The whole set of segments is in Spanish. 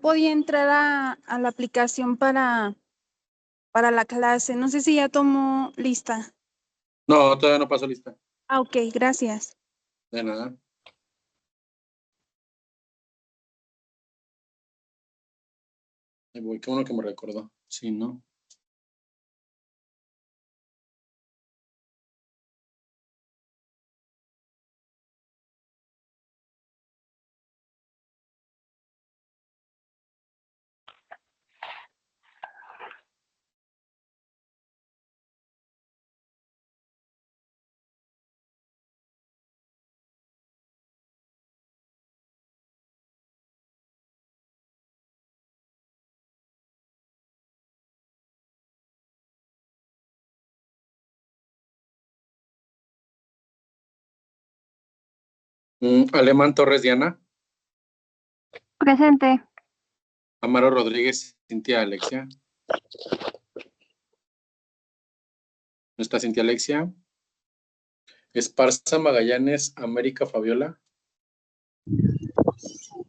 podía entrar a la aplicación para la clase. No sé si ya tomó lista. No, todavía no pasó lista. Ah, ok, gracias. De nada. Ahí voy, qué bueno que me recordó. Sí, ¿no? Alemán Torres Diana. Presente. Amaro Rodríguez, Cintia Alexia. ¿No está Cintia Alexia? Esparza Magallanes, América Fabiola.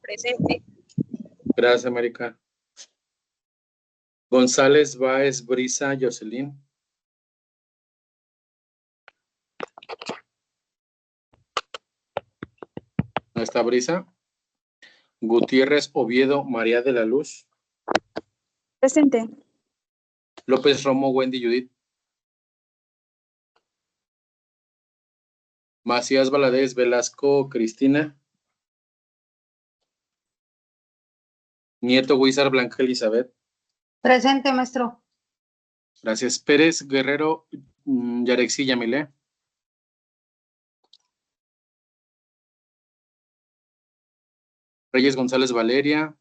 Presente. Gracias, América. González Báez Brisa Jocelyn. ¿No está Brisa? Gutiérrez Oviedo María de la Luz. Presente. López Romo Wendy Judith. Macías Valadez Velasco Cristina. Nieto Huizar Blanca Elizabeth. Presente, maestro. Gracias. Pérez Guerrero Yarexi Yamilé. Reyes González Valeria.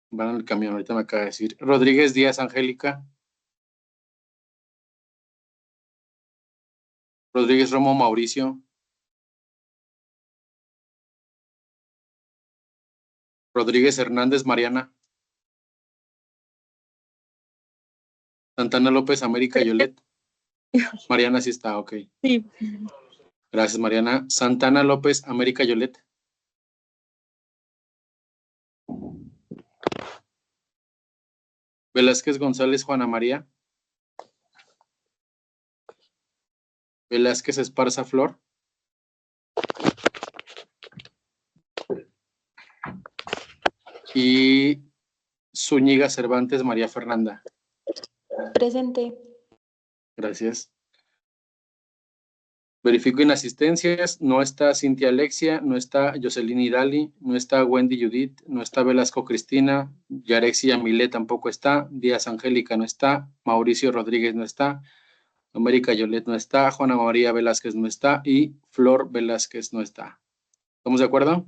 Van en el camión, ahorita me acaba de decir. Rodríguez Díaz Angélica. Rodríguez Romo Mauricio. Rodríguez Hernández Mariana. Santana López América Yolet. Mariana sí está, ok. Sí. Gracias, Mariana. Santana López América Yolet. Velázquez González Juana María. Velázquez Esparza Flor. Y Zúñiga Cervantes María Fernanda. Presente. Gracias. Verifico inasistencias. No está Cintia Alexia, no está Jocelyn Hidali, no está Wendy Judith, no está Velasco Cristina, Yarexia Milé tampoco está, Díaz Angélica no está, Mauricio Rodríguez no está, América Yolet no está, Juana María Velázquez no está y Flor Velázquez no está. ¿Estamos de acuerdo?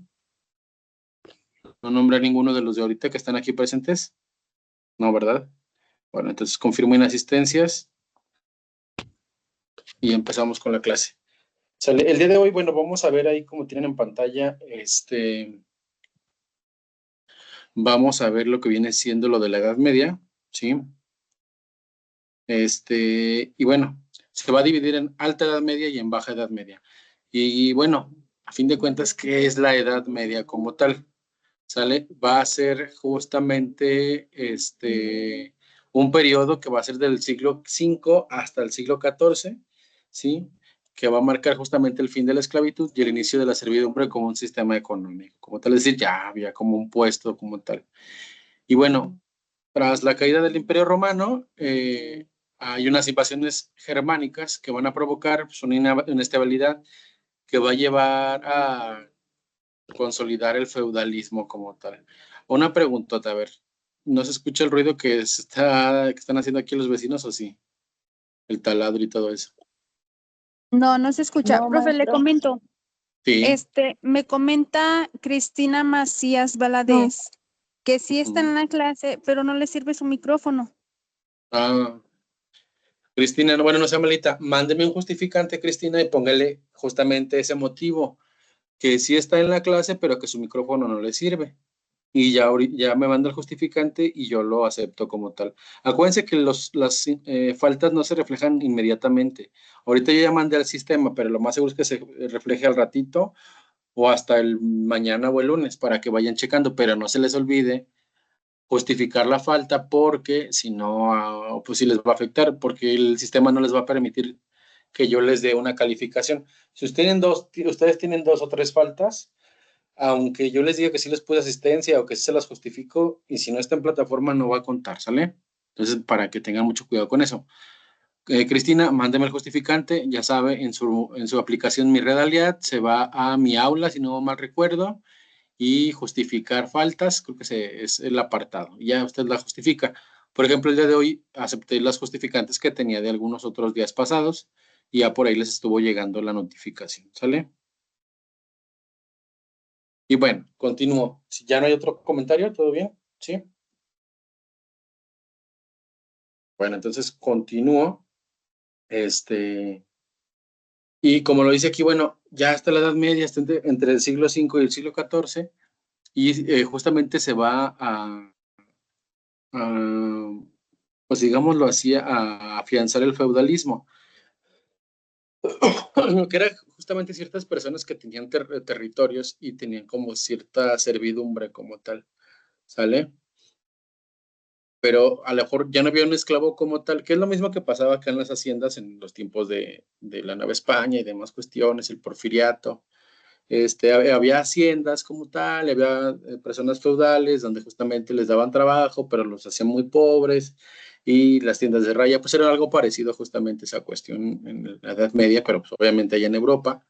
No nombra ninguno de los de ahorita que están aquí presentes. No, ¿verdad? Bueno, entonces confirmo inasistencias y empezamos con la clase. Sale. El día de hoy, bueno, vamos a ver ahí como tienen en pantalla, vamos a ver lo que viene siendo lo de la Edad Media, ¿sí? Y bueno, se va a dividir en Alta Edad Media y en Baja Edad Media. Y bueno, a fin de cuentas, ¿qué es la Edad Media como tal? ¿Sale? Va a ser justamente un periodo que va a ser del siglo V hasta el siglo XIV, ¿sí? Que va a marcar justamente el fin de la esclavitud y el inicio de la servidumbre como un sistema económico. Como tal, es decir, ya había como un puesto como tal. Y bueno, tras la caída del Imperio Romano, hay unas invasiones germánicas que van a provocar pues, una inestabilidad que va a llevar a consolidar el feudalismo como tal. Una preguntota, a ver, ¿no se escucha el ruido que están haciendo aquí los vecinos o sí? El taladro y todo eso. No, no se escucha. No, Profe, le maestro. comento. Sí. Me comenta Cristina Macías Valadez que sí está en la clase, pero no le sirve su micrófono. Ah, Cristina, bueno, no sea malita, mándeme un justificante, Cristina, y póngale justamente ese motivo, que sí está en la clase, pero que su micrófono no le sirve. Y ya me manda el justificante y yo lo acepto como tal. Acuérdense que las faltas no se reflejan inmediatamente. Ahorita yo ya mandé al sistema, pero lo más seguro es que se refleje al ratito o hasta el mañana o el lunes para que vayan checando, pero no se les olvide justificar la falta, porque si no, pues sí les va a afectar, porque el sistema no les va a permitir que yo les dé una calificación. Si ustedes tienen 2 o 3 faltas, aunque yo les diga que sí les puse asistencia o que sí se las justifico, y si no está en plataforma no va a contar, ¿sale? Entonces, para que tengan mucho cuidado con eso. Cristina, mándeme el justificante, ya sabe, en su aplicación Mi Redaliat, se va a mi aula, si no mal recuerdo, y justificar faltas, creo que es el apartado, ya usted la justifica. Por ejemplo, el día de hoy acepté las justificantes que tenía de algunos otros días pasados, y ya por ahí les estuvo llegando la notificación, ¿sale? Y bueno, continúo. Si ya no hay otro comentario, ¿todo bien? ¿Sí? Bueno, entonces continúo. Y como lo dice aquí, bueno, ya hasta la Edad Media, está entre el siglo V y el siglo XIV, y justamente se va a, pues digámoslo así, a afianzar el feudalismo, que era justamente ciertas personas que tenían territorios y tenían como cierta servidumbre como tal, ¿sale? Pero a lo mejor ya no había un esclavo como tal, que es lo mismo que pasaba acá en las haciendas en los tiempos de la Nueva España y demás cuestiones, el porfiriato. Había haciendas como tal, había personas feudales donde justamente les daban trabajo, pero los hacían muy pobres, y las tiendas de raya, pues era algo parecido justamente a esa cuestión en la Edad Media, pero pues, obviamente allá en Europa,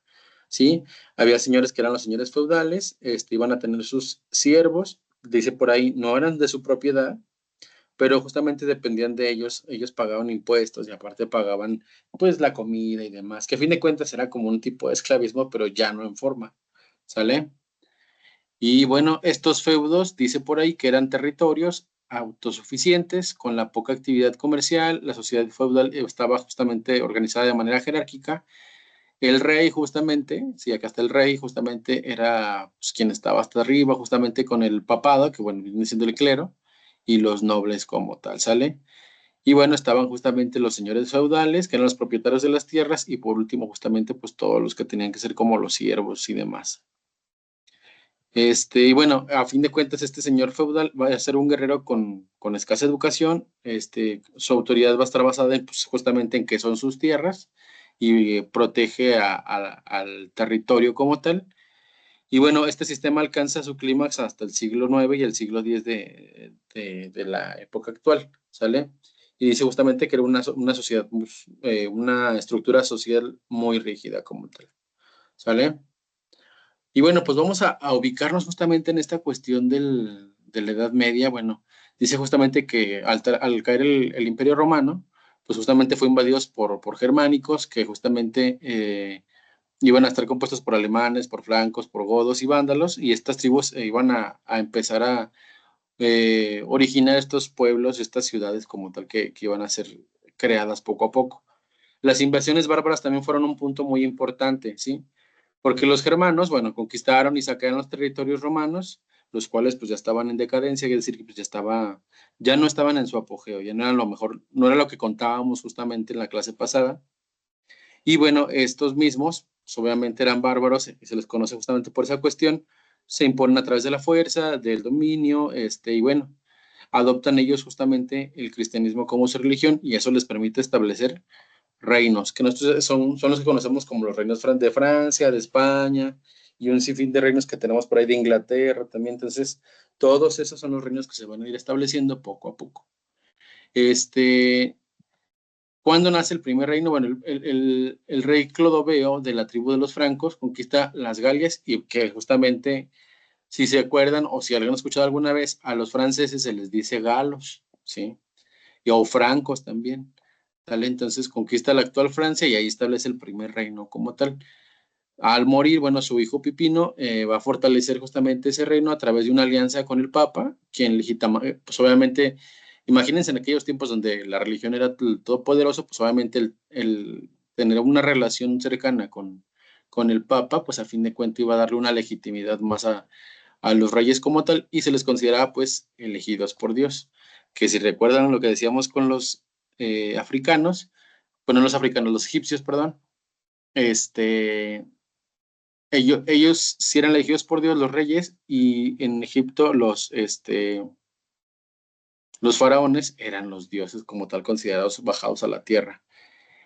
¿sí? Había señores que eran los señores feudales, iban a tener sus siervos, dice por ahí, no eran de su propiedad, pero justamente dependían de ellos pagaban impuestos y aparte pagaban pues la comida y demás, que a fin de cuentas era como un tipo de esclavismo, pero ya no en forma, ¿sale? Y bueno, estos feudos, dice por ahí, que eran territorios autosuficientes, con la poca actividad comercial, la sociedad feudal estaba justamente organizada de manera jerárquica, el rey justamente, sí, acá está el rey, justamente era pues, quien estaba hasta arriba, justamente con el papado, que bueno, viene siendo el clero, y los nobles como tal, ¿sale? Y bueno, estaban justamente los señores feudales, que eran los propietarios de las tierras, y por último, justamente, pues todos los que tenían que ser como los siervos y demás. Y bueno, a fin de cuentas, este señor feudal va a ser un guerrero con escasa educación. Su autoridad va a estar basada en, pues, justamente en que son sus tierras, y protege al territorio como tal. Y bueno, este sistema alcanza su clímax hasta el siglo IX y el siglo X de la época actual, ¿sale? Y dice justamente que era una sociedad, una estructura social muy rígida como tal, ¿sale? Y bueno, pues vamos a ubicarnos justamente en esta cuestión de la Edad Media. Bueno, dice justamente que al caer el Imperio Romano, pues justamente fue invadidos por germánicos, que justamente iban a estar compuestos por alemanes, por francos, por godos y vándalos, y estas tribus iban a empezar a originar estos pueblos, estas ciudades como tal, que iban a ser creadas poco a poco. Las invasiones bárbaras también fueron un punto muy importante, ¿sí? Porque los germanos, bueno, conquistaron y saquearon los territorios romanos, los cuales pues ya estaban en decadencia, es decir, que pues ya no estaban en su apogeo, ya no era lo mejor, no era lo que contábamos justamente en la clase pasada. Y bueno, estos mismos, pues, obviamente eran bárbaros, y se les conoce justamente por esa cuestión, se imponen a través de la fuerza, del dominio, y bueno, adoptan ellos justamente el cristianismo como su religión, y eso les permite establecer reinos, que nosotros son los que conocemos como los reinos de Francia, de España, y un sinfín de reinos que tenemos por ahí de Inglaterra también. Entonces, todos esos son los reinos que se van a ir estableciendo poco a poco. ¿Cuándo nace el primer reino? Bueno, el rey Clodoveo de la tribu de los francos conquista las Galias, y que justamente, si se acuerdan o si alguien ha escuchado alguna vez, a los franceses se les dice galos, ¿sí? O francos también, ¿vale? Entonces conquista la actual Francia y ahí establece el primer reino como tal. Al morir, bueno, su hijo Pipino va a fortalecer justamente ese reino a través de una alianza con el Papa, quien legítima, pues obviamente, imagínense en aquellos tiempos donde la religión era todopoderoso, pues obviamente el tener una relación cercana con el Papa, pues a fin de cuentas iba a darle una legitimidad más a los reyes como tal, y se les consideraba pues elegidos por Dios, que si recuerdan lo que decíamos con los africanos, bueno, los africanos, los egipcios, perdón, ellos sí eran elegidos por Dios, los reyes, y en Egipto Los faraones eran los dioses como tal considerados bajados a la tierra.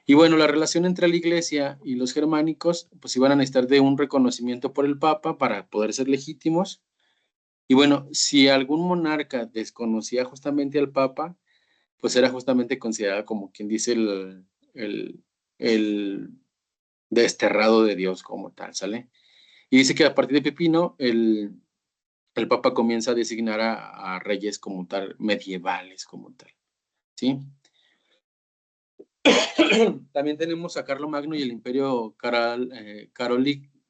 Y bueno, la relación entre la iglesia y los germánicos, pues iban a necesitar de un reconocimiento por el Papa para poder ser legítimos. Y bueno, si algún monarca desconocía justamente al Papa, pues era justamente considerado como quien dice el, el desterrado de Dios como tal, ¿sale? Y dice que a partir de Pipino, el Papa comienza a designar a reyes como tal, medievales como tal, ¿sí? También tenemos a Carlomagno y el Imperio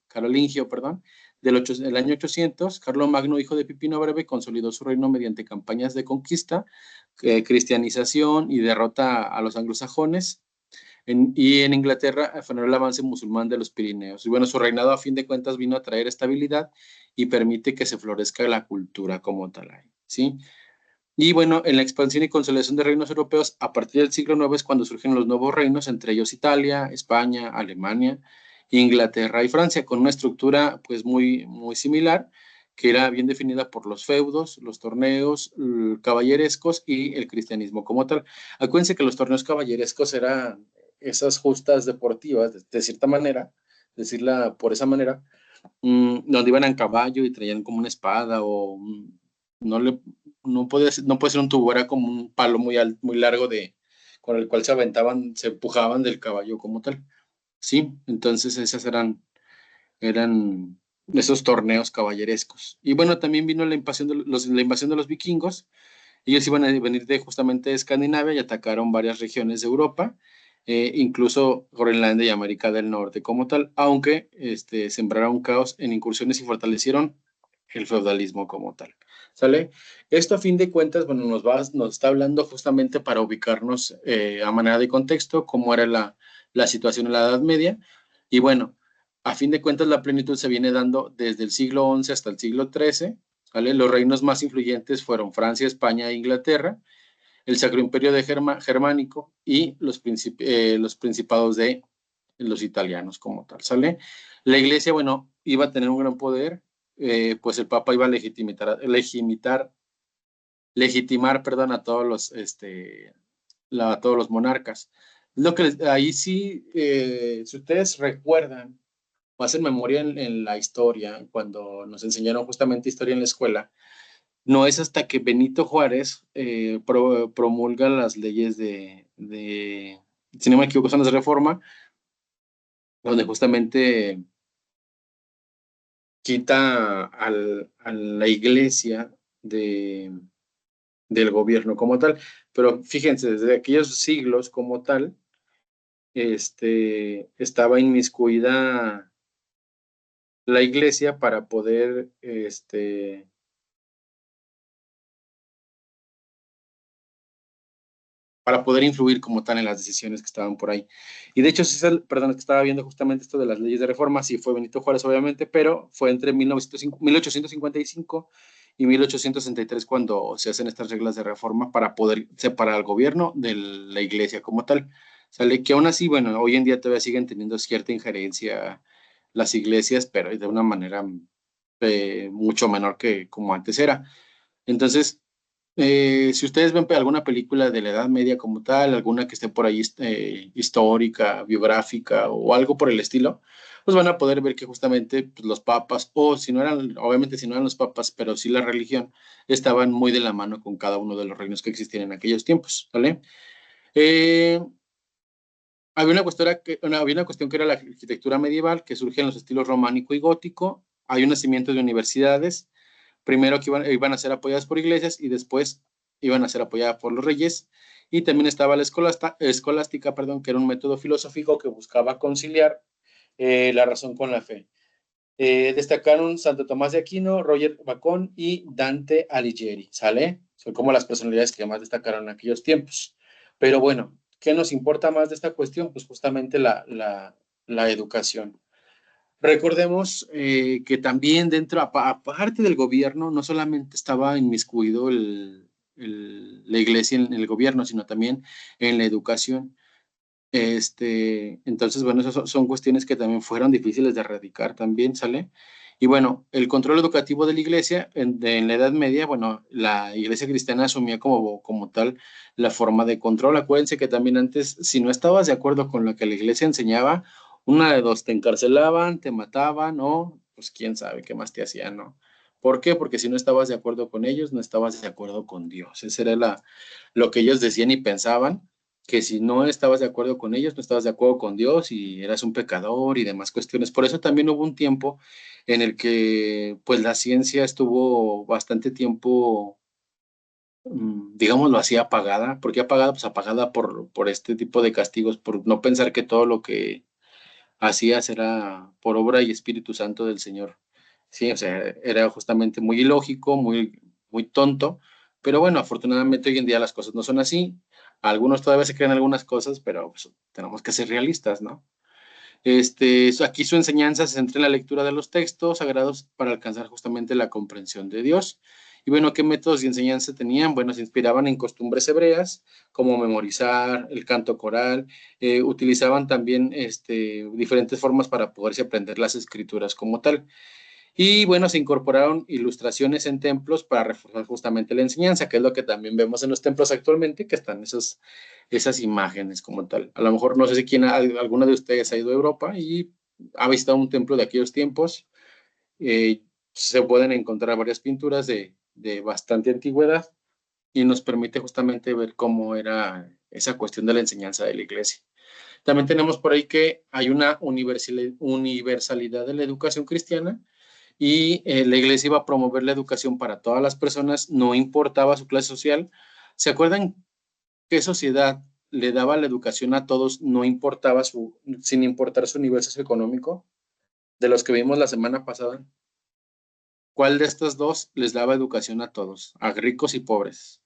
Carolingio, perdón, del año 800. Carlomagno, hijo de Pipino Breve, consolidó su reino mediante campañas de conquista, cristianización y derrota a los anglosajones. Y en Inglaterra frenó el avance musulmán de los Pirineos. Y bueno, su reinado a fin de cuentas vino a traer estabilidad y permite que se florezca la cultura como tal, ¿sí? Y bueno, en la expansión y consolidación de reinos europeos, a partir del siglo IX es cuando surgen los nuevos reinos, entre ellos Italia, España, Alemania, Inglaterra y Francia, con una estructura pues muy similar, que era bien definida por los feudos, los torneos caballerescos y el cristianismo como tal. Acuérdense que los torneos caballerescos eran esas justas deportivas, de cierta manera, decirla por esa manera, donde iban en caballo y traían como una espada o no le no puede ser un tubo, era como un palo muy largo con el cual se aventaban, se empujaban del caballo como tal. Sí, entonces esas eran esos torneos caballerescos. Y bueno, también vino la invasión de los vikingos. Ellos iban a venir justamente de Escandinavia y atacaron varias regiones de Europa, incluso Groenlandia y América del Norte como tal, aunque sembraron caos en incursiones y fortalecieron el feudalismo como tal. ¿Sale? Esto a fin de cuentas, bueno, nos está hablando justamente para ubicarnos a manera de contexto, cómo era la situación en la Edad Media. Y bueno, a fin de cuentas la plenitud se viene dando desde el siglo XI hasta el siglo XIII. ¿Vale? Los reinos más influyentes fueron Francia, España e Inglaterra, el Sacro Imperio Germánico y los principados de los italianos como tal, ¿sale? La iglesia, bueno, iba a tener un gran poder, pues el Papa iba a legitimar, perdón, a todos a todos los monarcas. Ahí sí, si ustedes recuerdan o hacen memoria en la historia, cuando nos enseñaron justamente historia en la escuela, no es hasta que Benito Juárez promulga las leyes si no me equivoco, son las de reforma, donde justamente quita a la iglesia del gobierno como tal. Pero fíjense, desde aquellos siglos como tal, estaba inmiscuida la iglesia para poder influir como tal en las decisiones que estaban por ahí. Y de hecho, perdón, es que estaba viendo justamente esto de las leyes de reforma, sí fue Benito Juárez, obviamente, pero fue entre 1855 y 1863 cuando se hacen estas reglas de reforma para poder separar al gobierno de la iglesia como tal. Sale que aún así, bueno, hoy en día todavía siguen teniendo cierta injerencia las iglesias, pero de una manera mucho menor que como antes era. Entonces, si ustedes ven alguna película de la Edad Media como tal, alguna que esté por ahí histórica, biográfica o algo por el estilo, pues van a poder ver que justamente pues, los papas, o si no eran, obviamente si no eran los papas, pero sí la religión, estaban muy de la mano con cada uno de los reinos que existían en aquellos tiempos, ¿vale? Eh, había una cuestión que era la arquitectura medieval, que surge en los estilos románico y gótico. Hay un nacimiento de universidades, primero que iban a ser apoyadas por iglesias y después iban a ser apoyadas por los reyes. Y también estaba la escolástica, perdón, que era un método filosófico que buscaba conciliar la razón con la fe. Destacaron Santo Tomás de Aquino, Roger Bacon y Dante Alighieri, ¿sale? Son como las personalidades que más destacaron en aquellos tiempos. Pero bueno, ¿qué nos importa más de esta cuestión? Pues justamente la educación. Recordemos que también aparte del gobierno, no solamente estaba inmiscuido la iglesia en el gobierno, sino también en la educación. Entonces, bueno, esas son cuestiones que también fueron difíciles de erradicar también, ¿sale? Y bueno, el control educativo de la iglesia en la Edad Media, bueno, la iglesia cristiana asumía como tal la forma de control. Acuérdense que también antes, si no estabas de acuerdo con lo que la iglesia enseñaba, una de dos, te encarcelaban, te mataban o pues quién sabe qué más te hacían, ¿no? ¿Por qué? Porque si no estabas de acuerdo con ellos, no estabas de acuerdo con Dios. Ese era lo que ellos decían y pensaban, que si no estabas de acuerdo con ellos, no estabas de acuerdo con Dios y eras un pecador y demás cuestiones. Por eso también hubo un tiempo en el que pues la ciencia estuvo bastante tiempo, digámoslo así, apagada. ¿Por qué apagada? Pues apagada por este tipo de castigos, por no pensar que todo lo que hacías era por obra y Espíritu Santo del Señor. Sí, o sea, era justamente muy ilógico, muy tonto, pero bueno, afortunadamente hoy en día las cosas no son así. Algunos todavía se creen algunas cosas, pero pues, tenemos que ser realistas, ¿no? Aquí su enseñanza se centra en la lectura de los textos sagrados para alcanzar justamente la comprensión de Dios. Y bueno, ¿qué métodos de enseñanza tenían? Bueno, se inspiraban en costumbres hebreas, como memorizar, el canto coral, utilizaban también diferentes formas para poderse aprender las escrituras como tal. Y bueno, se incorporaron ilustraciones en templos para reforzar justamente la enseñanza, que es lo que también vemos en los templos actualmente, que están esas imágenes como tal. A lo mejor no sé si alguno de ustedes ha ido a Europa y ha visitado un templo de aquellos tiempos. Se pueden encontrar varias pinturas de bastante antigüedad y nos permite justamente ver cómo era esa cuestión de la enseñanza de la iglesia. También tenemos por ahí que hay una universalidad de la educación cristiana y la iglesia iba a promover la educación para todas las personas, no importaba su clase social. ¿Se acuerdan qué sociedad le daba la educación a todos, no importaba sin importar su nivel socioeconómico? De los que vimos la semana pasada, ¿cuál de estas dos les daba educación a todos, a ricos y pobres?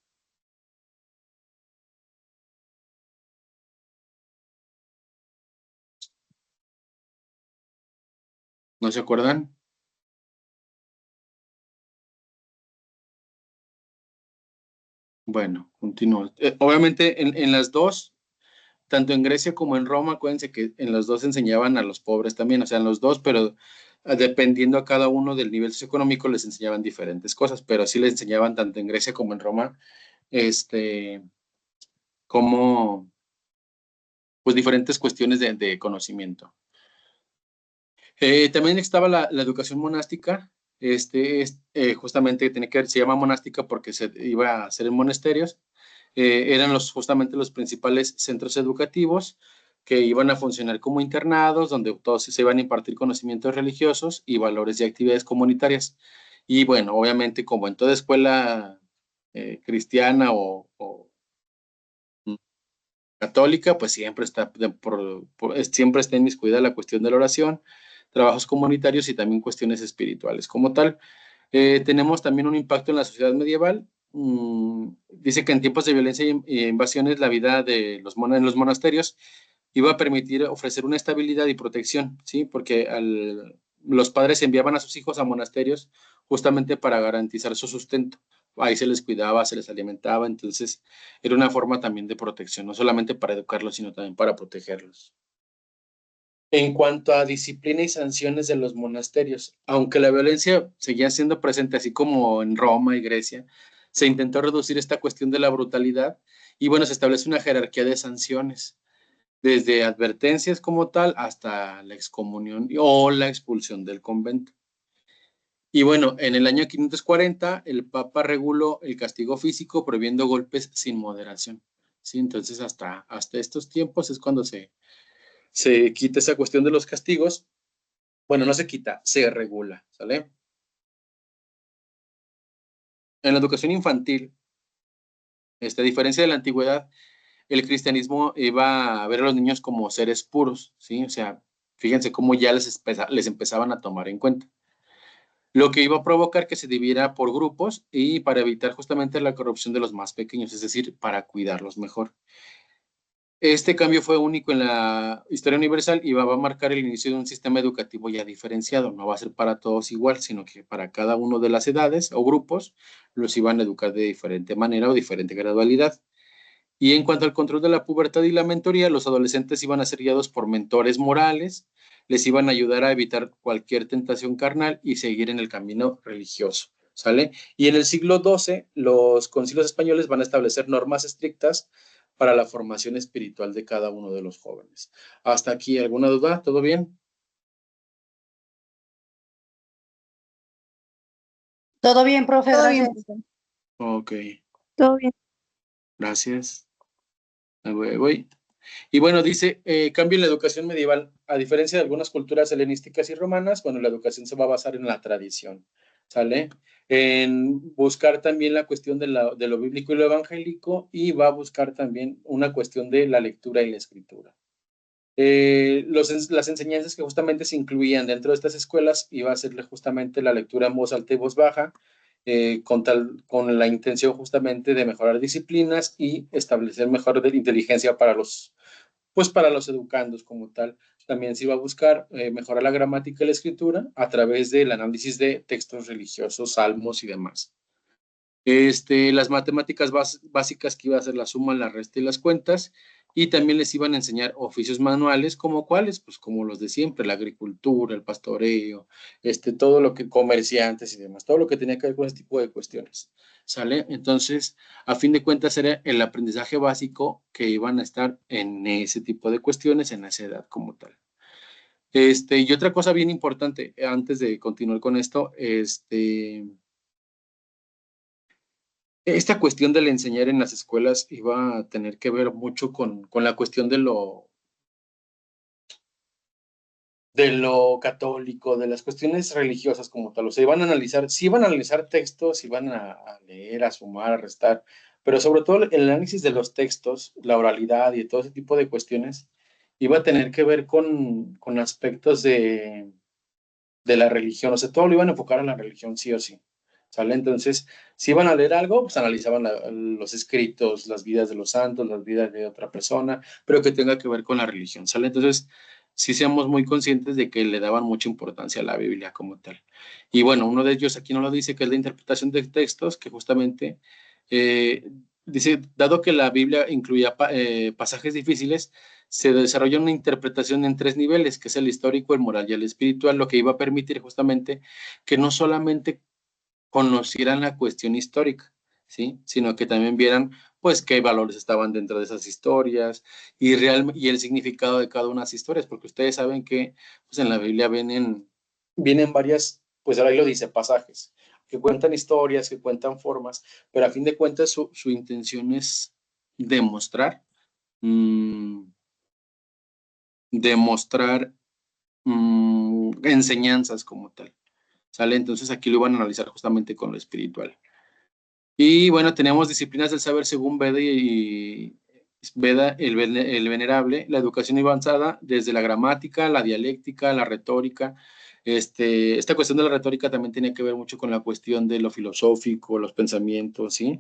¿No se acuerdan? Bueno, continúo. Obviamente en las dos, tanto en Grecia como en Roma, acuérdense que en los dos enseñaban a los pobres también, o sea, en los dos, pero dependiendo a cada uno del nivel socioeconómico les enseñaban diferentes cosas, pero sí les enseñaban tanto en Grecia como en Roma, este, como, pues diferentes cuestiones de conocimiento. También estaba la educación monástica, justamente tiene que ver, se llama monástica porque se iba a hacer en monasterios. Eran justamente los principales centros educativos que iban a funcionar como internados, donde todos se iban a impartir conocimientos religiosos y valores y actividades comunitarias. Y bueno, obviamente como en toda escuela cristiana o católica, pues siempre siempre está inmiscuida la cuestión de la oración, trabajos comunitarios y también cuestiones espirituales. Como tal, tenemos también un impacto en la sociedad medieval. Dice que en tiempos de violencia e invasiones, la vida de en los monasterios iba a permitir ofrecer una estabilidad y protección, ¿sí? Porque los padres enviaban a sus hijos a monasterios justamente para garantizar su sustento. Ahí se les cuidaba, se les alimentaba, entonces era una forma también de protección, no solamente para educarlos, sino también para protegerlos. En cuanto a disciplina y sanciones de los monasterios, aunque la violencia seguía siendo presente, así como en Roma y Grecia, se intentó reducir esta cuestión de la brutalidad y bueno, se establece una jerarquía de sanciones, desde advertencias como tal hasta la excomunión o la expulsión del convento. Y bueno, en el año 540 el Papa reguló el castigo físico prohibiendo golpes sin moderación. Sí, entonces hasta estos tiempos es cuando se quita esa cuestión de los castigos. Bueno, no se quita, se regula, ¿sale? En la educación infantil, a diferencia de la antigüedad, el cristianismo iba a ver a los niños como seres puros, ¿sí? O sea, fíjense cómo ya les empezaban a tomar en cuenta. Lo que iba a provocar que se dividiera por grupos y para evitar justamente la corrupción de los más pequeños, es decir, para cuidarlos mejor. Este cambio fue único en la historia universal y va a marcar el inicio de un sistema educativo ya diferenciado. No va a ser para todos igual, sino que para cada uno de las edades o grupos los iban a educar de diferente manera o diferente gradualidad. Y en cuanto al control de la pubertad y la mentoría, los adolescentes iban a ser guiados por mentores morales, les iban a ayudar a evitar cualquier tentación carnal y seguir en el camino religioso, ¿sale? Y en el siglo XII, los concilios españoles van a establecer normas estrictas para la formación espiritual de cada uno de los jóvenes. Hasta aquí, ¿alguna duda? ¿Todo bien? Todo bien, profe, Todo bien, gracias. profe. Ok, Todo bien. gracias. Ahí voy. Y bueno, dice, cambio en la educación medieval. A diferencia de algunas culturas helenísticas y romanas, bueno, la educación se va a basar en la tradición, ¿sale? En buscar también la cuestión de lo bíblico y lo evangélico, y va a buscar también una cuestión de la lectura y la escritura. Las enseñanzas que justamente se incluían dentro de estas escuelas iba a ser justamente la lectura en voz alta y voz baja, con la intención justamente de mejorar disciplinas y establecer mejor inteligencia para los educandos como tal. También se iba a buscar mejorar la gramática y la escritura a través del análisis de textos religiosos, salmos y demás. Las matemáticas básicas, que iba a ser la suma, la resta y las cuentas, y también les iban a enseñar oficios manuales, como cuáles, pues como los de siempre, la agricultura, el pastoreo, todo lo que comerciantes y demás, todo lo que tenía que ver con ese tipo de cuestiones, ¿sale? Entonces, a fin de cuentas era el aprendizaje básico que iban a estar en ese tipo de cuestiones en esa edad como tal. Y otra cosa bien importante, antes de continuar con esto, esta cuestión del enseñar en las escuelas iba a tener que ver mucho con la cuestión de lo católico, de las cuestiones religiosas como tal. O sea, iban a analizar, sí iban a analizar textos, iban a leer, a sumar, a restar, pero sobre todo el análisis de los textos, la oralidad y todo ese tipo de cuestiones, iba a tener que ver con aspectos de la religión. O sea, todo lo iban a enfocar a la religión, sí o sí. ¿Sale? Entonces, si iban a leer algo, pues analizaban los escritos, las vidas de los santos, las vidas de otra persona, pero que tenga que ver con la religión. ¿Sale? Entonces, sí seamos muy conscientes de que le daban mucha importancia a la Biblia como tal. Y bueno, uno de ellos aquí no lo dice, que es la interpretación de textos, que justamente dice, dado que la Biblia incluía pasajes difíciles, se desarrolla una interpretación en 3 niveles, que es el histórico, el moral y el espiritual, lo que iba a permitir justamente que no solamente conocieran la cuestión histórica, ¿sí? Sino que también vieran, pues, qué valores estaban dentro de esas historias y el significado de cada una de esas historias, porque ustedes saben que, pues, en la Biblia vienen varias, pues ahora ahí lo dice, pasajes, que cuentan historias, que cuentan formas, pero a fin de cuentas su intención es demostrar, mm, demostrar enseñanzas como tal, ¿sale? Entonces aquí lo iban a analizar justamente con lo espiritual. Y bueno, tenemos disciplinas del saber según Veda el venerable, la educación avanzada desde la gramática, la dialéctica, la retórica. Esta cuestión de la retórica también tiene que ver mucho con la cuestión de lo filosófico, los pensamientos, ¿sí?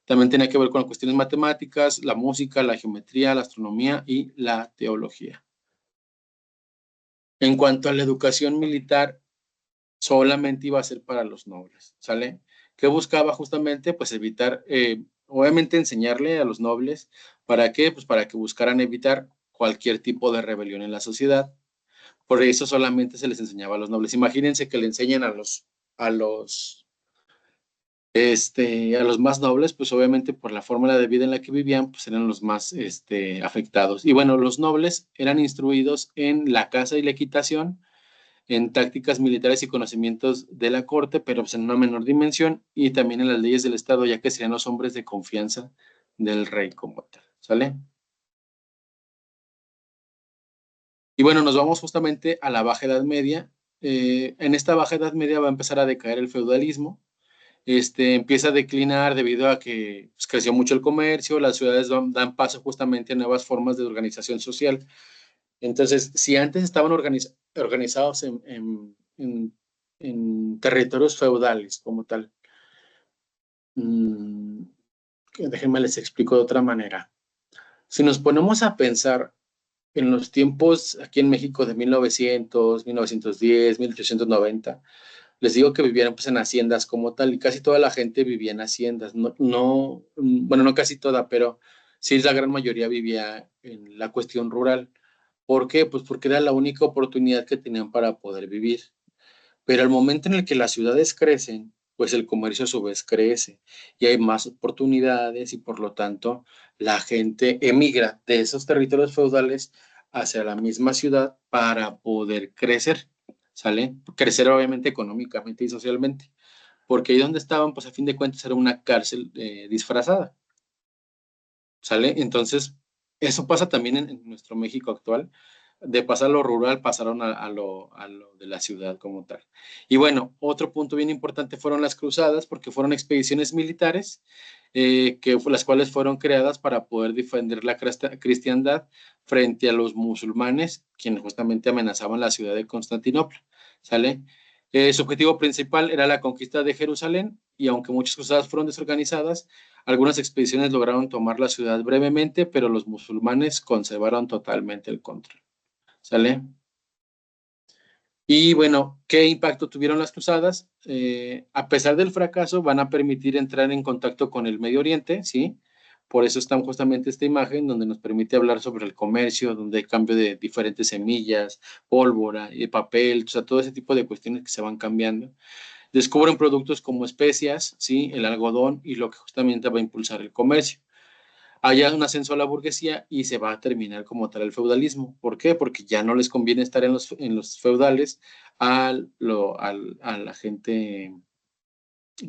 También tiene que ver con las cuestiones matemáticas, la música, la geometría, la astronomía y la teología. En cuanto a la educación militar, solamente iba a ser para los nobles, ¿sale? ¿Qué buscaba justamente? Pues evitar, obviamente enseñarle a los nobles, ¿para qué? Pues para que buscaran evitar cualquier tipo de rebelión en la sociedad. Por eso solamente se les enseñaba a los nobles. Imagínense que le enseñan a los, a los más nobles, pues obviamente por la fórmula de vida en la que vivían, pues eran los más, afectados. Y bueno, los nobles eran instruidos en la caza y la equitación, en tácticas militares y conocimientos de la corte, pero pues en una menor dimensión, y también en las leyes del Estado, ya que serían los hombres de confianza del rey como tal, ¿sale? Y bueno, nos vamos justamente a la Baja Edad Media. En esta Baja Edad Media va a empezar a decaer el feudalismo. Empieza a declinar debido a que pues, creció mucho el comercio, las ciudades dan paso justamente a nuevas formas de organización social. Entonces, si antes estaban organizados en territorios feudales como tal, mm, déjenme les explico de otra manera. Si nos ponemos a pensar en los tiempos aquí en México de 1900, 1910, 1890, les digo que vivían pues en haciendas como tal y casi toda la gente vivía en haciendas. No, no, bueno, no casi toda, pero sí la gran mayoría vivía en la cuestión rural. ¿Por qué? Pues porque era la única oportunidad que tenían para poder vivir. Pero al momento en el que las ciudades crecen, pues el comercio a su vez crece y hay más oportunidades y por lo tanto la gente emigra de esos territorios feudales hacia la misma ciudad para poder crecer, ¿sale? Crecer obviamente económicamente y socialmente, porque ahí donde estaban, pues a fin de cuentas era una cárcel disfrazada, ¿sale? Entonces, eso pasa también en nuestro México actual. De pasar a lo rural, pasaron a lo de la ciudad como tal. Y bueno, otro punto bien importante fueron las cruzadas, porque fueron expediciones militares, las cuales fueron creadas para poder defender la cristiandad frente a los musulmanes, quienes justamente amenazaban la ciudad de Constantinopla, ¿sale? Su objetivo principal era la conquista de Jerusalén, y aunque muchas cruzadas fueron desorganizadas, algunas expediciones lograron tomar la ciudad brevemente, pero los musulmanes conservaron totalmente el control. ¿Sale? Y bueno, ¿qué impacto tuvieron las cruzadas? A pesar del fracaso, van a permitir entrar en contacto con el Medio Oriente, ¿sí? Por eso está justamente esta imagen donde nos permite hablar sobre el comercio, donde hay cambio de diferentes semillas, pólvora, papel, o sea, todo ese tipo de cuestiones que se van cambiando. Descubren productos como especias, ¿sí? El algodón y lo que justamente va a impulsar el comercio. Haya un ascenso a la burguesía y se va a terminar como tal el feudalismo. ¿Por qué? Porque ya no les conviene estar en los feudales a la gente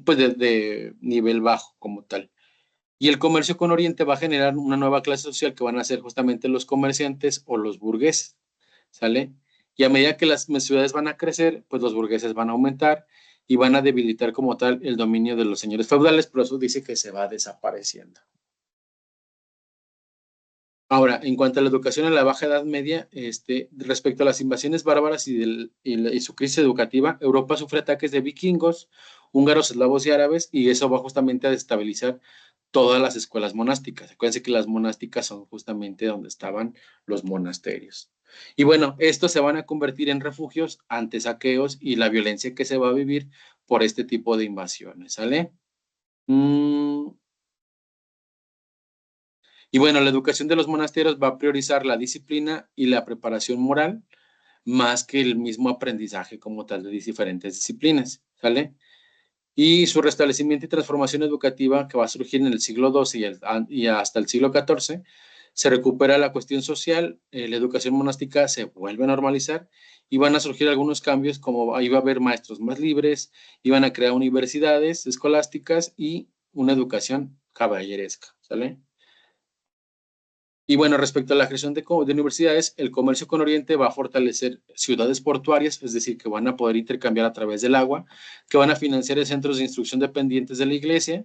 pues de nivel bajo como tal. Y el comercio con Oriente va a generar una nueva clase social que van a ser justamente los comerciantes o los burgueses, ¿sale? Y a medida que las ciudades van a crecer, pues los burgueses van a aumentar y van a debilitar como tal el dominio de los señores feudales, pero eso dice que se va desapareciendo. Ahora, en cuanto a la educación en la Baja Edad Media, respecto a las invasiones bárbaras y su crisis educativa, Europa sufre ataques de vikingos, húngaros, eslavos y árabes, y eso va justamente a destabilizar todas las escuelas monásticas. Acuérdense que las monásticas son justamente donde estaban los monasterios. Y bueno, estos se van a convertir en refugios ante saqueos y la violencia que se va a vivir por este tipo de invasiones, ¿sale? Y bueno, la educación de los monasterios va a priorizar la disciplina y la preparación moral más que el mismo aprendizaje como tal de diferentes disciplinas, ¿sale? Y su restablecimiento y transformación educativa que va a surgir en el siglo XII y hasta el siglo XIV, se recupera la cuestión social, la educación monástica se vuelve a normalizar y van a surgir algunos cambios como ahí va a haber maestros más libres, iban a crear universidades escolásticas y una educación caballeresca, ¿sale? Y bueno, respecto a la creación de universidades, el comercio con Oriente va a fortalecer ciudades portuarias, es decir, que van a poder intercambiar a través del agua, que van a financiar centros de instrucción dependientes de la iglesia,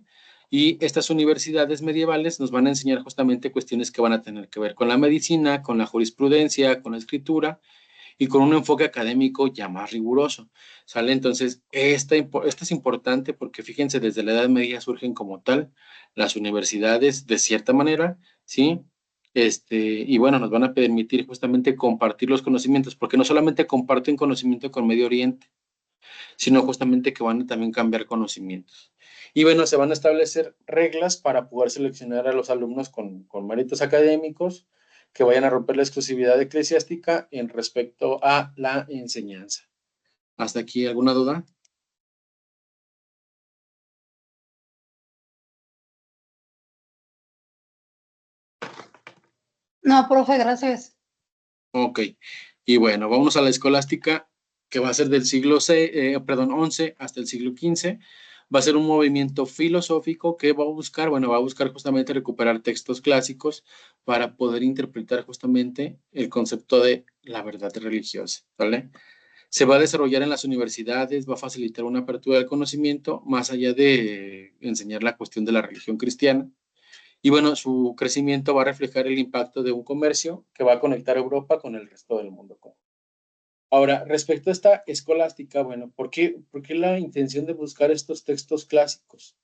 y estas universidades medievales nos van a enseñar justamente cuestiones que van a tener que ver con la medicina, con la jurisprudencia, con la escritura, y con un enfoque académico ya más riguroso, ¿sale? Entonces, esta es importante porque fíjense, desde la Edad Media surgen como tal las universidades de cierta manera, ¿sí? Y bueno, nos van a permitir justamente compartir los conocimientos, porque no solamente comparten conocimiento con Medio Oriente, sino justamente que van a también cambiar conocimientos. Y bueno, se van a establecer reglas para poder seleccionar a los alumnos con méritos académicos que vayan a romper la exclusividad eclesiástica en respecto a la enseñanza. ¿Hasta aquí alguna duda? No, profe, gracias. Ok. Y bueno, vamos a la escolástica, que va a ser del siglo XI hasta el siglo XV. Va a ser un movimiento filosófico que va a buscar, bueno, va a buscar justamente recuperar textos clásicos para poder interpretar justamente el concepto de la verdad religiosa, ¿vale? Se va a desarrollar en las universidades, va a facilitar una apertura del conocimiento, más allá de enseñar la cuestión de la religión cristiana. Y bueno, su crecimiento va a reflejar el impacto de un comercio que va a conectar Europa con el resto del mundo. Ahora, respecto a esta escolástica, bueno, ¿por qué la intención de buscar estos textos clásicos?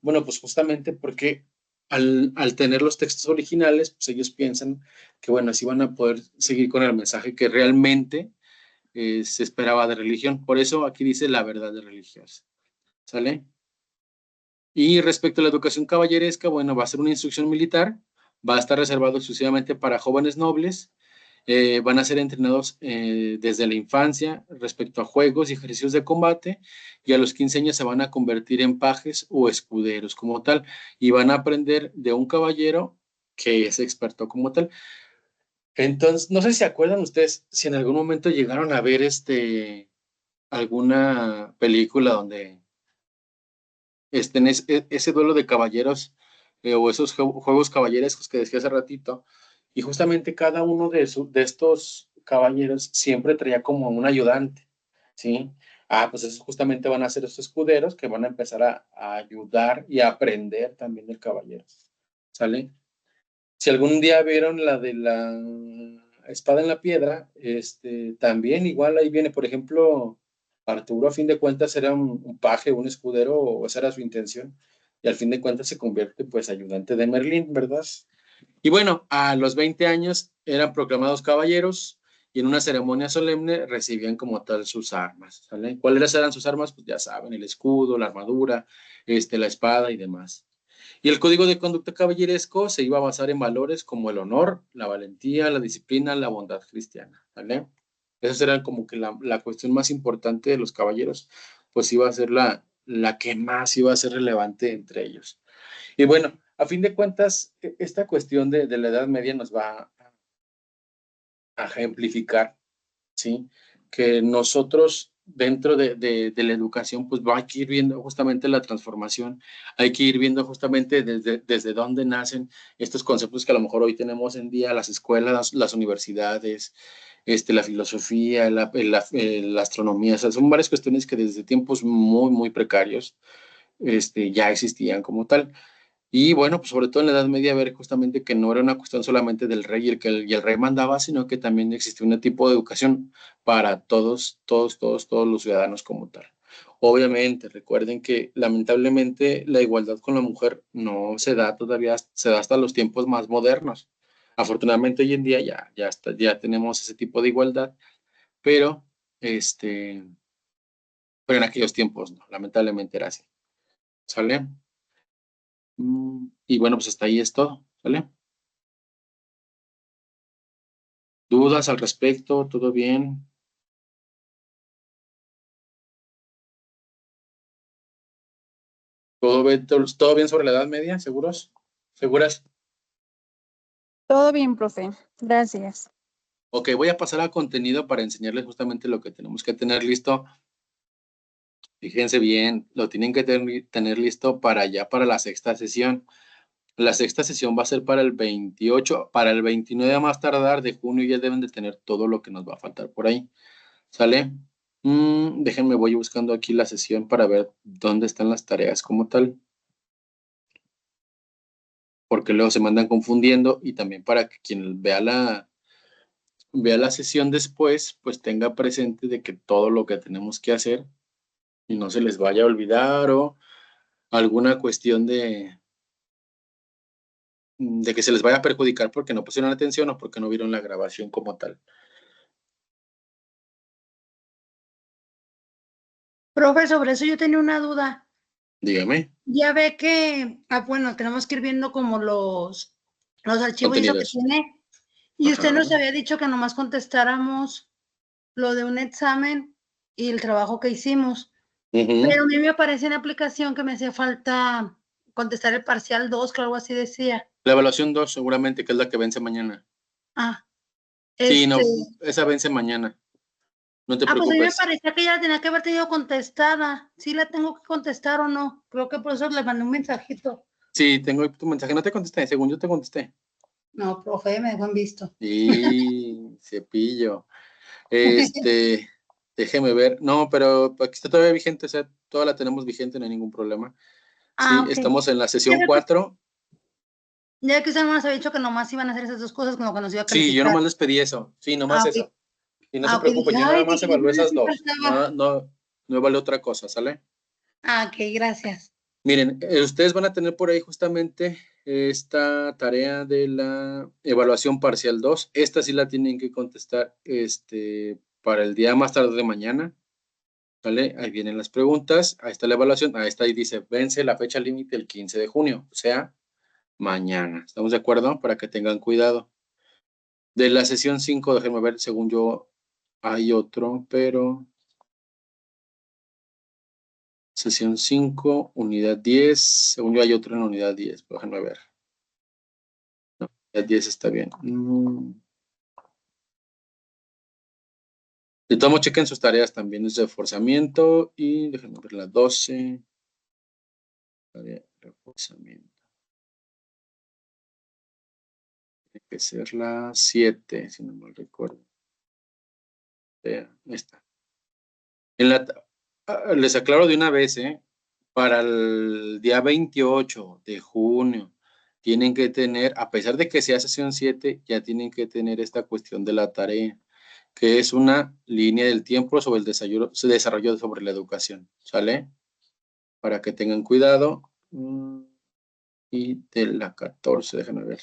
Bueno, pues justamente porque al tener los textos originales, pues ellos piensan que, bueno, así van a poder seguir con el mensaje que realmente se esperaba de religión. Por eso aquí dice la verdad de religiosa. ¿Sale? Y respecto a la educación caballeresca, bueno, va a ser una instrucción militar va a estar reservado exclusivamente para jóvenes nobles. Van a ser entrenados desde la infancia respecto a juegos y ejercicios de combate, y a los 15 años se van a convertir en pajes o escuderos como tal, y van a aprender de un caballero que es experto como tal. Entonces, no sé si se acuerdan ustedes, si en algún momento llegaron a ver alguna película donde en ese duelo de caballeros, o esos juegos caballerescos que decía hace ratito, y justamente cada uno de estos caballeros siempre traía como un ayudante, ¿sí? Pues esos justamente van a ser estos escuderos que van a empezar a ayudar y a aprender también del caballero, ¿sale? Si algún día vieron la de la espada en la piedra, también igual ahí viene, por ejemplo, Arturo a fin de cuentas era un paje, un escudero, o esa era su intención, y al fin de cuentas se convierte pues ayudante de Merlín, ¿verdad? Y bueno, a los 20 años eran proclamados caballeros y en una ceremonia solemne recibían como tal sus armas, ¿sale? ¿Cuáles eran sus armas? Pues ya saben, el escudo, la armadura, la espada y demás. Y el código de conducta caballeresco se iba a basar en valores como el honor, la valentía, la disciplina, la bondad cristiana, ¿vale? Esas eran como que la cuestión más importante de los caballeros, pues iba a ser la que más iba a ser relevante entre ellos. Y bueno, a fin de cuentas, esta cuestión de la Edad Media nos va a ejemplificar, ¿sí? Que nosotros dentro de la educación, pues hay que ir viendo justamente la transformación, hay que ir viendo justamente desde dónde nacen estos conceptos que a lo mejor hoy tenemos en día, las escuelas, las universidades, la filosofía, la astronomía, o sea, son varias cuestiones que desde tiempos muy, muy precarios, ya existían como tal. Y bueno, pues sobre todo en la Edad Media, ver justamente que no era una cuestión solamente del rey y el rey mandaba, sino que también existía un tipo de educación para todos los ciudadanos como tal. Obviamente, recuerden que lamentablemente la igualdad con la mujer no se da todavía, se da hasta los tiempos más modernos. Afortunadamente hoy en día ya tenemos ese tipo de igualdad, pero, este, pero en aquellos tiempos no, lamentablemente era así. ¿Sale? Y bueno, pues hasta ahí es todo, ¿sale? ¿Dudas al respecto? ¿Todo bien? ¿Todo bien sobre la Edad Media? ¿Seguros? ¿Seguras? Todo bien, profe. Gracias. Ok, voy a pasar a contenido para enseñarles justamente lo que tenemos que tener listo. Fíjense bien, lo tienen que tener listo para la sexta sesión. La sexta sesión va a ser para el 28, para el 29 a más tardar de junio ya deben de tener todo lo que nos va a faltar por ahí. ¿Sale? Déjenme, voy buscando aquí la sesión para ver dónde están las tareas como tal, porque luego se mandan confundiendo, y también para que quien vea la sesión después, pues tenga presente de que todo lo que tenemos que hacer y no se les vaya a olvidar, o alguna cuestión de que se les vaya a perjudicar porque no pusieron atención o porque no vieron la grabación como tal. Profe, sobre eso yo tenía una duda. Dígame. Ya ve que, bueno, tenemos que ir viendo como los archivos y eso que Contenidos. tiene. Y usted Ajá. nos había dicho que nomás contestáramos lo de un examen y el trabajo que hicimos. Pero a mí me aparecía en la aplicación que me hacía falta contestar el parcial 2, que algo así decía. La evaluación 2 seguramente, que es la que vence mañana. Ah, Sí, no, esa vence mañana. No te pues a mí me preocupes. parecía que ya la tenía que haber tenido contestada. ¿Sí la tengo que contestar o no? Creo que por eso le mandé un mensajito. Sí, tengo tu mensaje. No te contesté, según yo te contesté. No, profe, me dejó en visto. Y cepillo. Déjeme ver. No, pero aquí está todavía vigente, o sea, toda la tenemos vigente, no hay ningún problema. Sí, Ok. estamos en la sesión 4. Ya que usted nos había dicho que nomás iban a hacer esas dos cosas con lo que nos iba a Sí, yo calificar. nomás les pedí eso. Sí, nomás Ok. eso. Y no se Ok, dije, preocupen, yo nada ay, más dije, yo evalué creo que esas sí dos. faltaba. No vale otra cosa, ¿sale? Ok, gracias. Miren, ustedes van a tener por ahí justamente esta tarea de la evaluación parcial 2. Esta sí la tienen que contestar para el día más tarde de mañana. ¿Vale? Ahí vienen las preguntas, ahí está la evaluación, ahí está, y dice, vence la fecha límite el 15 de junio, o sea, mañana. ¿Estamos de acuerdo? Para que tengan cuidado. De la sesión 5, déjenme ver, según yo hay otro, pero sesión 5, unidad 10, según yo hay otro en unidad 10, pero déjenme ver. No, unidad 10 está bien. De todos modos, chequen sus tareas también, es de reforzamiento y déjenme ver la 12. Tarea de reforzamiento. Tiene que ser la 7, si no mal recuerdo. Ahí está. Les aclaro de una vez, para el día 28 de junio, tienen que tener, a pesar de que sea sesión 7, ya tienen que tener esta cuestión de la tarea, que es una línea del tiempo sobre el desarrollo sobre la educación, ¿sale? Para que tengan cuidado. Y de la 14, déjenme ver.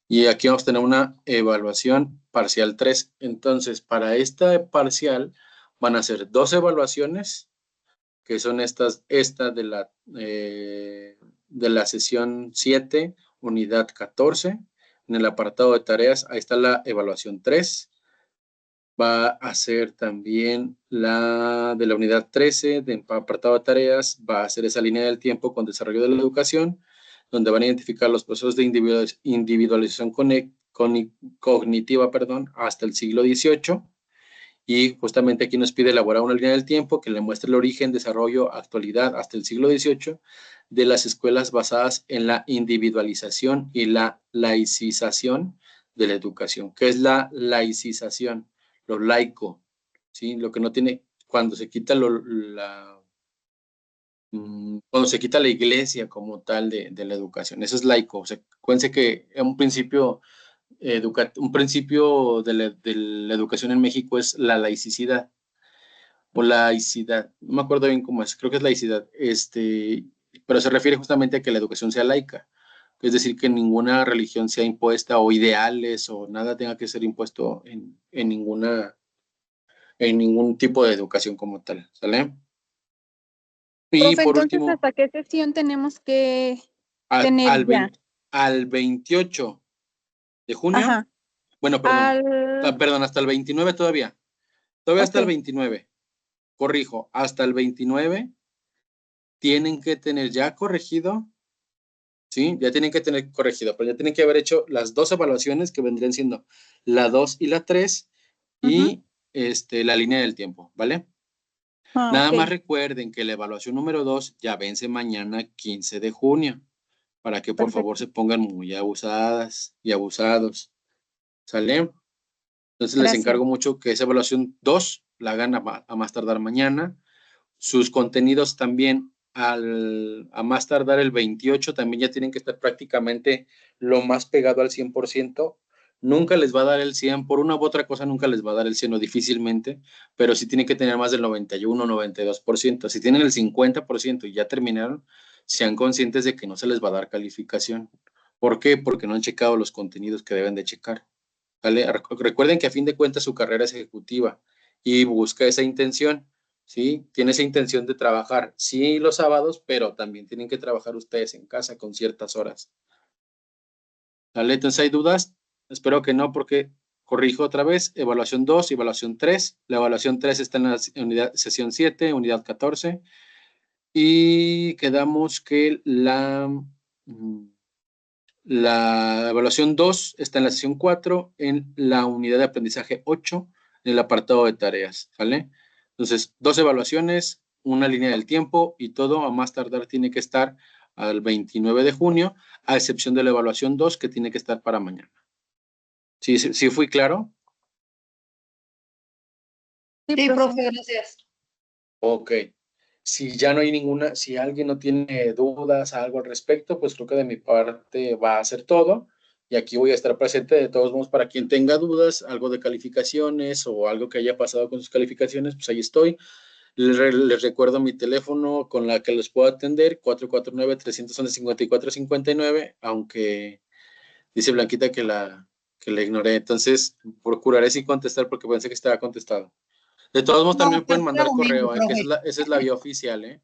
Y aquí vamos a tener una evaluación parcial 3. Entonces, para esta parcial van a ser 2 evaluaciones, que son esta de la sesión 7, unidad 14. En el apartado de tareas, ahí está la evaluación 3. Va a ser también la de la unidad 13, de apartado de tareas, va a ser esa línea del tiempo con desarrollo de la educación, donde van a identificar los procesos de individualización cognitiva, hasta el siglo XVIII. Y justamente aquí nos pide elaborar una línea del tiempo que le muestre el origen, desarrollo, actualidad hasta el siglo XVIII de las escuelas basadas en la individualización y la laicización de la educación. ¿Qué es la laicización? Lo laico, ¿sí? Lo que no tiene, cuando se quita cuando se quita la iglesia como tal de la educación. Eso es laico. O sea, acuérdense que un principio de la educación en México es la laicidad o laicidad. No me acuerdo bien cómo es, creo que es laicidad. Pero se refiere justamente a que la educación sea laica. Es decir, que ninguna religión sea impuesta o ideales o nada tenga que ser impuesto en ningún tipo de educación como tal, ¿sale? Y Profe, por entonces, último, ¿hasta qué sesión tenemos que al, tener al, ya? 20 al 28 de junio, Ajá. bueno, perdón, hasta el 29 todavía hasta el Ok, 29, corrijo, hasta el 29 tienen que tener ya corregido, ¿sí? Ya tienen que tener corregido, pero ya tienen que haber hecho las 2 evaluaciones que vendrían siendo la 2 y la 3 y la línea del tiempo, ¿vale? Nada ok, más recuerden que la evaluación número 2 ya vence mañana 15 de junio, para que por favor perfecto. se pongan muy abusadas y abusados, ¿sale? Entonces les Gracias. encargo mucho que esa evaluación 2 la hagan a más tardar mañana. Sus contenidos también a más tardar el 28 también ya tienen que estar prácticamente lo más pegado al 100%. Nunca les va a dar el 100, por una u otra cosa nunca les va a dar el 100 o difícilmente, pero sí tienen que tener más del 91 o 92%. Si tienen el 50% y ya terminaron, sean conscientes de que no se les va a dar calificación. ¿Por qué? Porque no han checado los contenidos que deben de checar. ¿Vale? Recuerden que a fin de cuentas su carrera es ejecutiva y busca esa intención, ¿sí? Tiene esa intención de trabajar, sí, los sábados, pero también tienen que trabajar ustedes en casa con ciertas horas. ¿Vale? Entonces, ¿hay dudas? Espero que no, porque corrijo otra vez, evaluación 2, evaluación 3. La evaluación 3 está en la sesión 7, unidad 14. Y quedamos que la evaluación 2 está en la sesión 4, en la unidad de aprendizaje 8, en el apartado de tareas, ¿vale? Entonces, 2 evaluaciones, una línea del tiempo y todo a más tardar tiene que estar al 29 de junio, a excepción de la evaluación 2 que tiene que estar para mañana. ¿Sí fui claro? Sí, profe, gracias. Ok. Si ya no hay si alguien no tiene dudas, algo al respecto, pues creo que de mi parte va a ser todo. Y aquí voy a estar presente de todos modos para quien tenga dudas, algo de calificaciones o algo que haya pasado con sus calificaciones, pues ahí estoy. Les recuerdo mi teléfono con la que les puedo atender, 449-311-5459, aunque dice Blanquita que la ignoré. Entonces, procuraré sí contestar porque pensé que estaba contestado. De todos modos, No, también pueden cada mandar domingo, correo, que profe. esa es la vía oficial, De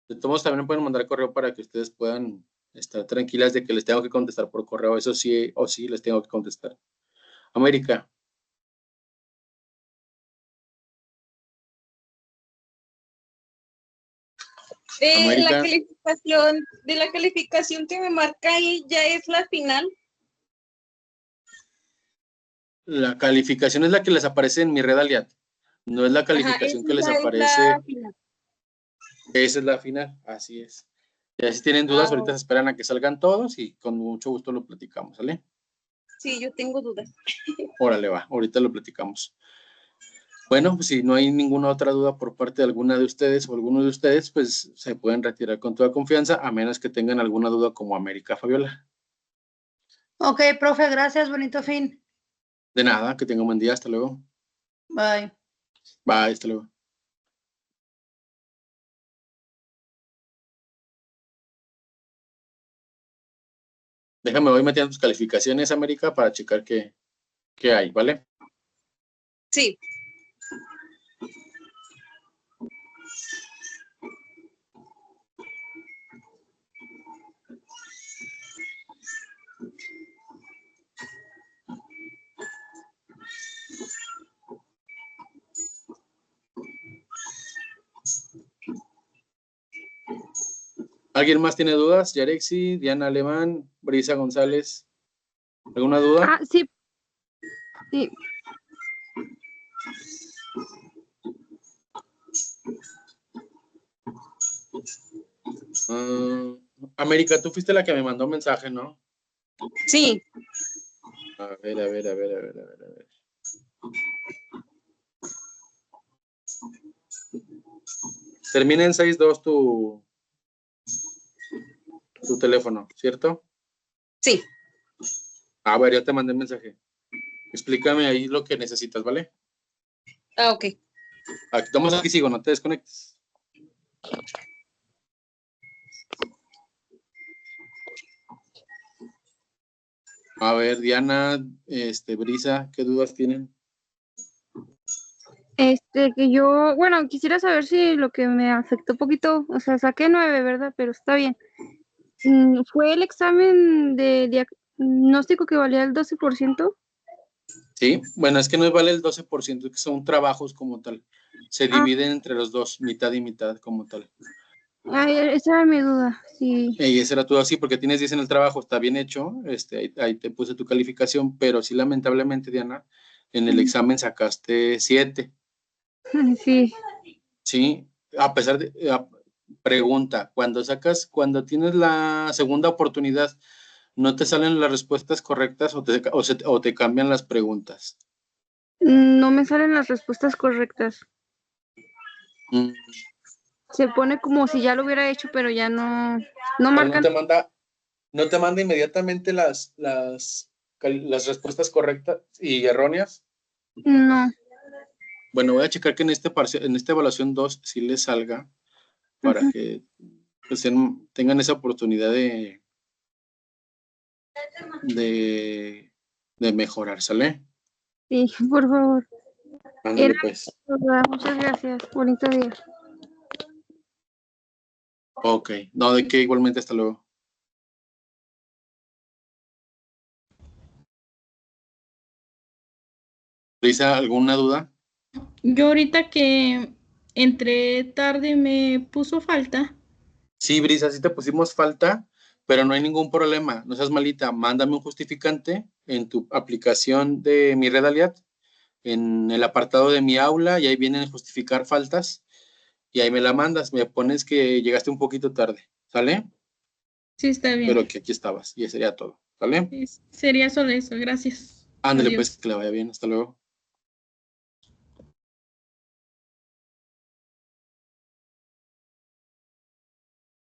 todos modos, también pueden mandar correo para que ustedes puedan estar tranquilas de que les tengo que contestar por correo, eso sí o sí les tengo que contestar. América. América. La calificación que me marca ahí ya es la final. La calificación es la que les aparece en mi red Aliat. No es la calificación que les aparece. Esa es la final, así es. Y si tienen dudas, ahorita se esperan a que salgan todos y con mucho gusto lo platicamos, ¿sale? Sí, yo tengo dudas. Órale, va, ahorita lo platicamos. Bueno, pues si no hay ninguna otra duda por parte de alguna de ustedes o alguno de ustedes, pues se pueden retirar con toda confianza, a menos que tengan alguna duda como América Fabiola. Ok, profe, gracias, bonito fin. De nada, que tenga un buen día, hasta luego. Bye. Bye, hasta luego. Déjame, voy metiendo tus calificaciones, América, para checar qué hay, ¿vale? Sí. ¿Alguien más tiene dudas? Yarexi, Diana Alemán, Brisa González. ¿Alguna duda? Sí. Sí. América, tú fuiste la que me mandó un mensaje, ¿no? Sí. A ver. Termina en 62 tu teléfono, ¿cierto? Sí. A ver, ya te mandé el mensaje. Explícame ahí lo que necesitas, ¿vale? Ok. Vamos aquí, sigo, no te desconectes. A ver, Diana, Brisa, ¿qué dudas tienen? Que yo, bueno, quisiera saber si lo que me afectó un poquito, o sea, saqué 9, ¿verdad? Pero está bien. ¿Fue el examen de diagnóstico que valía el 12%? Sí, bueno, es que no vale el 12%, es que son trabajos como tal. Se dividen entre los dos, mitad y mitad como tal. Esa era mi duda, sí. Y esa era todo así, porque tienes 10 en el trabajo, está bien hecho, ahí te puse tu calificación, pero sí, lamentablemente, Diana, en el examen sacaste 7. Sí. Sí, a pesar de, pregunta, cuando tienes la segunda oportunidad, ¿no te salen las respuestas correctas o te cambian las preguntas? No me salen las respuestas correctas. Mm. Se pone como si ya lo hubiera hecho, pero ya no marcan. ¿No te manda inmediatamente las respuestas correctas y erróneas? No. Bueno, voy a checar que en esta evaluación 2 sí les salga para que pues, tengan esa oportunidad de mejorar, ¿sale? Sí, por favor. Ándale, pues. Muchas gracias. Bonito día. Ok, no, de qué, igualmente, hasta luego. Lisa, ¿alguna duda? Yo ahorita que entré tarde me puso falta. Sí, Brisa, sí te pusimos falta, pero no hay ningún problema. No seas malita. Mándame un justificante en tu aplicación de mi Red Aliat, en el apartado de mi aula, y ahí vienen a justificar faltas, y ahí me la mandas. Me pones que llegaste un poquito tarde, ¿sale? Sí, está bien. Pero que aquí estabas, y eso sería todo, ¿sale? Sí, sería solo eso, gracias. Ándale, Adiós. pues, que le vaya bien. Hasta luego.